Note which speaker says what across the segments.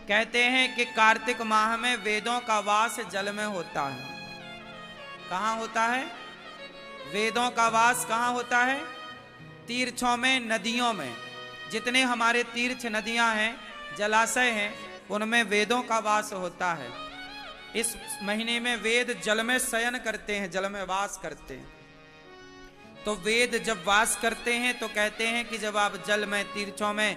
Speaker 1: कहते हैं कि कार्तिक माह में वेदों का वास जल में होता है। कहाँ होता है? वेदों का वास कहाँ होता है? तीर्थों में, नदियों में। जितने हमारे तीर्थ नदियां हैं, जलाशय हैं, उनमें वेदों का वास होता है। इस महीने में वेद जल में शयन करते हैं, जल में वास करते हैं। तो वेद जब वास करते हैं तो कहते हैं कि जब आप जल में, तीर्थों में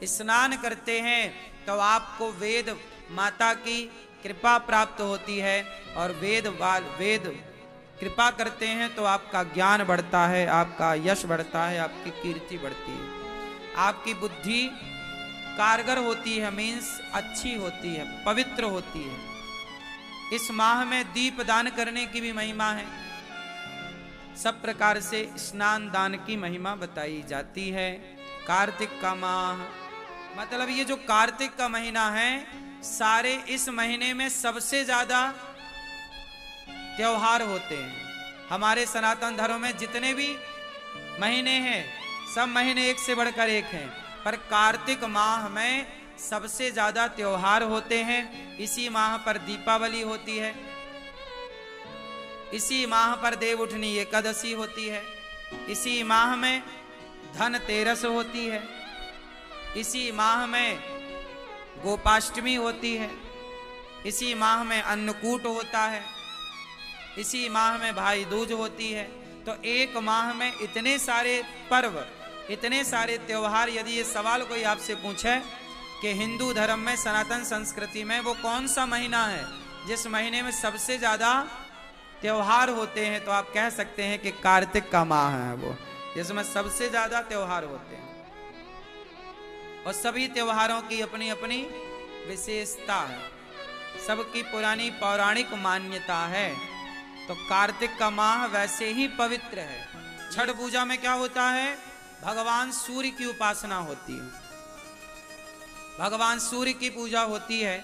Speaker 1: स्नान करते हैं तो आपको वेद माता की कृपा प्राप्त होती है, और वेद कृपा करते हैं तो आपका ज्ञान बढ़ता है, आपका यश बढ़ता है, आपकी कीर्ति बढ़ती है, आपकी बुद्धि कारगर होती है, मीन्स अच्छी होती है, पवित्र होती है। इस माह में दीप दान करने की भी महिमा है। सब प्रकार से स्नान दान की महिमा बताई जाती है। कार्तिक का माह मतलब ये जो कार्तिक का महीना है, सारे इस महीने में सबसे ज्यादा त्योहार होते हैं। हमारे सनातन धर्म में जितने भी महीने हैं, सब महीने एक से बढ़कर एक हैं, पर कार्तिक माह में सबसे ज्यादा त्योहार होते हैं। इसी माह पर दीपावली होती है, इसी माह पर देवउठनी एकादशी होती है, इसी माह में धनतेरस होती है, इसी माह में गोपाष्टमी होती है, इसी माह में अन्नकूट होता है, इसी माह में भाई दूज होती है। तो एक माह में इतने सारे पर्व, इतने सारे त्योहार। यदि ये सवाल कोई आपसे पूछे कि हिंदू धर्म में, सनातन संस्कृति में वो कौन सा महीना है जिस महीने में सबसे ज्यादा त्योहार होते हैं, तो आप कह सकते हैं कि कार्तिक का माह है वो, जिसमें सबसे ज्यादा त्योहार होते हैं। और सभी त्योहारों की अपनी अपनी विशेषता है, सबकी पुरानी पौराणिक मान्यता है। तो कार्तिक का माह वैसे ही पवित्र है। छठ पूजा में क्या होता है? भगवान सूर्य की उपासना होती है, भगवान सूर्य की पूजा होती है।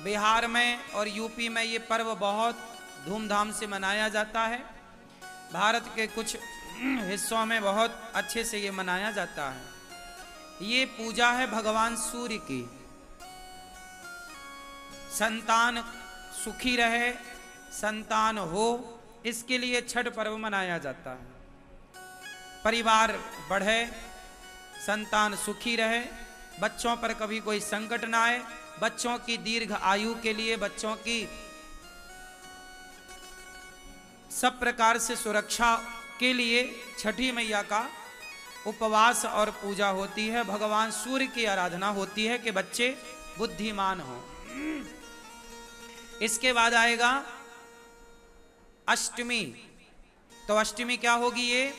Speaker 1: बिहार में और यूपी में ये पर्व बहुत धूमधाम से मनाया जाता है। भारत के कुछ हिस्सों में बहुत अच्छे से ये मनाया जाता है। ये पूजा है भगवान सूर्य की। संतान सुखी रहे, संतान हो, इसके लिए छठ पर्व मनाया जाता है। परिवार बढ़े, संतान सुखी रहे, बच्चों पर कभी कोई संकट ना आए, बच्चों की दीर्घ आयु के लिए, बच्चों की सब प्रकार से सुरक्षा के लिए छठी मैया का उपवास और पूजा होती है। भगवान सूर्य की आराधना होती है कि बच्चे बुद्धिमान हो। इसके बाद आएगा अष्टमी। तो अष्टमी क्या होगी? ये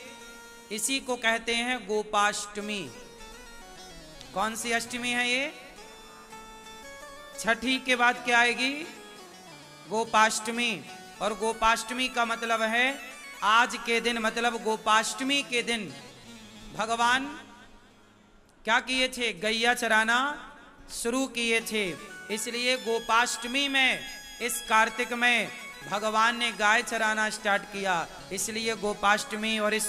Speaker 1: इसी को कहते हैं गोपाष्टमी। कौन सी अष्टमी है ये? छठी के बाद क्या आएगी? गोपाष्टमी। और गोपाष्टमी का मतलब है आज के दिन, मतलब गोपाष्टमी के दिन भगवान क्या किए थे? गैया चराना शुरू किए थे। इसलिए गोपाष्टमी में, इस कार्तिक में भगवान ने गाय चराना स्टार्ट किया। इसलिए गोपाष्टमी और इस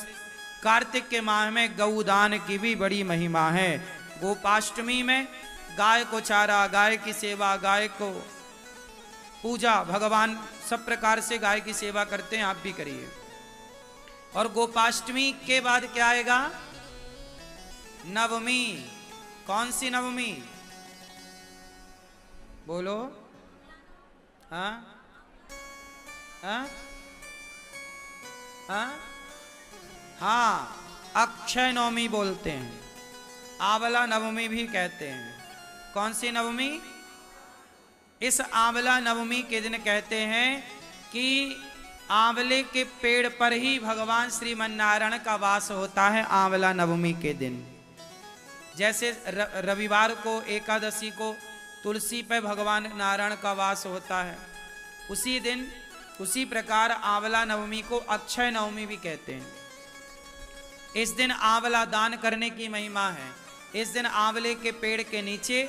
Speaker 1: कार्तिक के माह में गौदान की भी बड़ी महिमा है। गोपाष्टमी में गाय को चारा, गाय की सेवा, गाय को पूजा, भगवान सब प्रकार से गाय की सेवा करते हैं, आप भी करिए। और गोपाष्टमी के बाद क्या आएगा? नवमी। कौन सी नवमी? बोलो। हाँ हाँ हाँ हाँ, अक्षय नवमी बोलते हैं, आंवला नवमी भी कहते हैं। कौन सी नवमी? इस आंवला नवमी के दिन कहते हैं कि आंवले के पेड़ पर ही भगवान श्रीमन्नारायण का वास होता है। आंवला नवमी के दिन, जैसे रविवार को, एकादशी को तुलसी पे भगवान नारायण का वास होता है, उसी दिन, उसी प्रकार आंवला नवमी को अक्षय नवमी भी कहते हैं। इस दिन आंवला दान करने की महिमा है। इस दिन आंवले के पेड़ के नीचे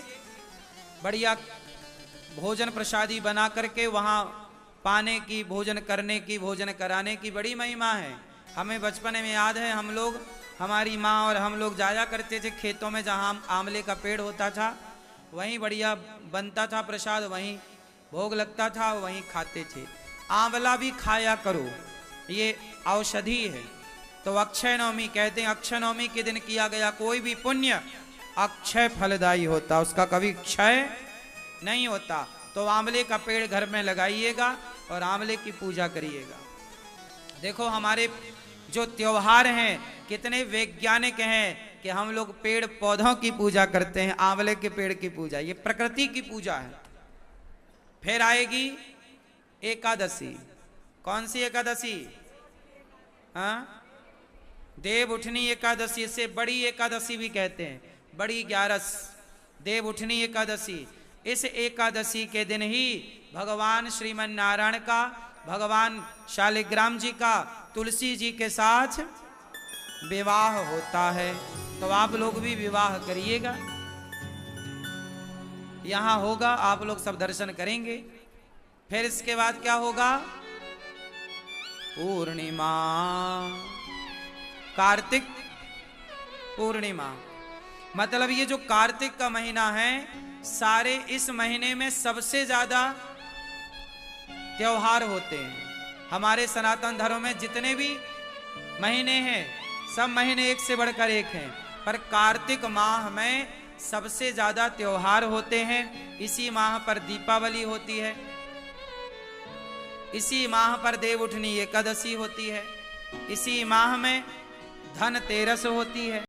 Speaker 1: बढ़िया भोजन प्रसादी बना करके वहाँ पाने की, भोजन करने की, भोजन कराने की बड़ी महिमा है। हमें बचपन में याद है, हम लोग, हमारी माँ और हम लोग जाया करते थे खेतों में जहाँ आंवले का पेड़ होता था, वहीं बढ़िया बनता था प्रसाद, वहीं भोग लगता था, वहीं खाते थे। आंवला भी खाया करो, ये औषधि है। तो अक्षय नवमी कहते हैं, अक्षय नवमी के दिन किया गया कोई भी पुण्य अक्षय फलदायी होता, उसका कभी क्षय नहीं होता। तो आंवले का पेड़ घर में लगाइएगा और आंवले की पूजा करिएगा। देखो हमारे जो त्योहार हैं कितने वैज्ञानिक हैं कि हम लोग पेड़ पौधों की पूजा करते हैं, आंवले के पेड़ की पूजा, ये प्रकृति की पूजा है। फिर आएगी एकादशी। कौन सी एकादशी? हाँ, देव उठनी एकादशी, इसे बड़ी एकादशी भी कहते हैं, बड़ी 11 देव उठनी एकादशी। इस एकादशी के दिन ही भगवान श्रीमन नारायण का, भगवान शालिग्राम जी का तुलसी जी के साथ विवाह होता है। तो आप लोग भी विवाह करिएगा, यहां होगा, आप लोग सब दर्शन करेंगे। फिर इसके बाद क्या होगा? पूर्णिमा, कार्तिक पूर्णिमा। मतलब ये जो कार्तिक का महीना है, सारे इस महीने में सबसे ज्यादा त्योहार होते हैं। हमारे सनातन धर्म में जितने भी महीने हैं, सब महीने एक से बढ़कर एक हैं, पर कार्तिक माह में सबसे ज्यादा त्योहार होते हैं। इसी माह पर दीपावली होती है, इसी माह पर देव उठनी एकादशी होती है, इसी माह में धनतेरस होती है।